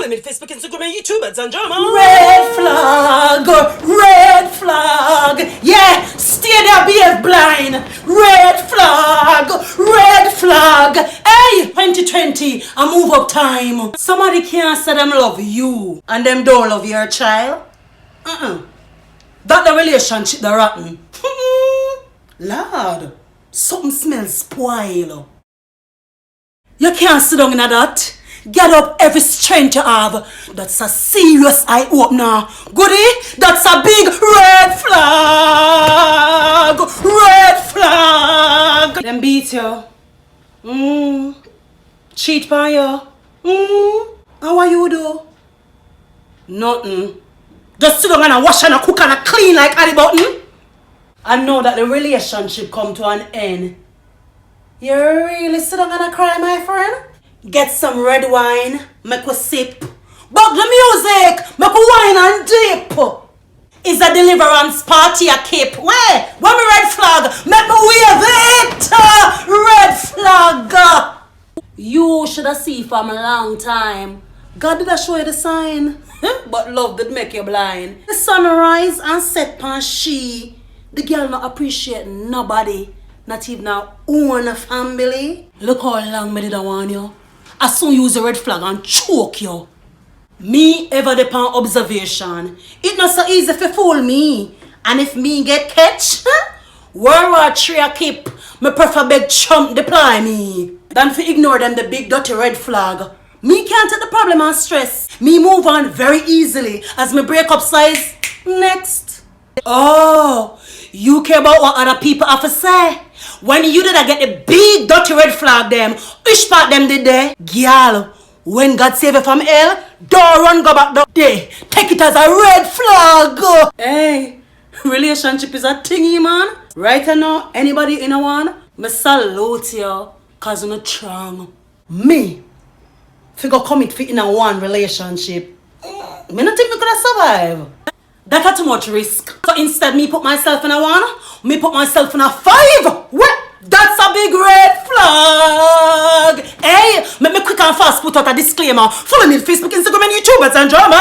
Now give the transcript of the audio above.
Follow me on Facebook, Instagram, and YouTube at Zanjama. Red flag. Yeah, stay there, be blind. Red flag. Hey, 2020, a move up time. Somebody can't say them love you and them don't love your child. That the relationship the rotten. Lord, something smells spoil. You can't sit down in that. Get up every strength you have. That's a serious eye opener. Goody, that's a big red flag. Them beat you. Cheat by you. How are you do? Nothing. Just sit down and wash and cook and clean like Addy Button. I know that the relationship come to an end. You really sit down and cry, my friend? Get some red wine, make a sip. But the music, make a wine and dip. Is a deliverance party a keep? Where? When me red flag, make me wave it. Red flag. You should have seen from a long time. God did show you the sign. But love did make you blind. The sunrise and set pan she. The girl not appreciate nobody. Not even her own family. Look how long me did I want you. I soon use a red flag and choke you. Me ever depend observation. It not so easy to fool me. And if me get catch, World War III I keep. Me prefer big chump deploy me than to ignore them the big dirty red flag. Me can't take the problem and stress. Me move on very easily as me break up size. Next. Oh, you care about what other people have to say. When you did I get the big dirty red flag them, which part them did there? Girl, when God save you from hell, don't run go back there. Take it as a red flag. Hey, relationship is a thingy, man. Right now, anybody in a one, me salute you, cause you're not strong. Me, figure commit fit in a one relationship. Me not think me could survive. That's too much risk. So instead, me put myself in a one, me put myself in a 5. What? That's a big red flag. Hey, make me quick and fast put out a disclaimer. Follow me on Facebook, Instagram, and YouTube. It's Androma.